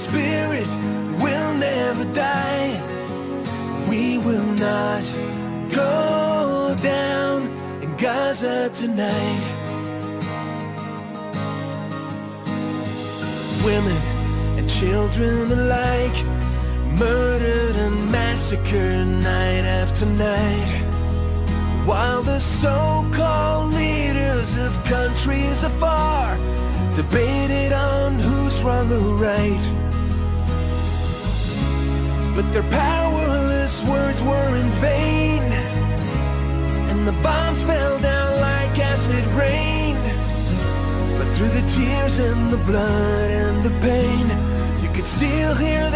spirit will never die. We will not go down in Gaza tonight. Women and children alike, murdered and massacred night after night, while the so-called leaders of countries afar debated on who's wrong or right. But their powerless words were in vain, and the bombs fell down like acid rain. But through the tears and the blood and the pain, you could still hear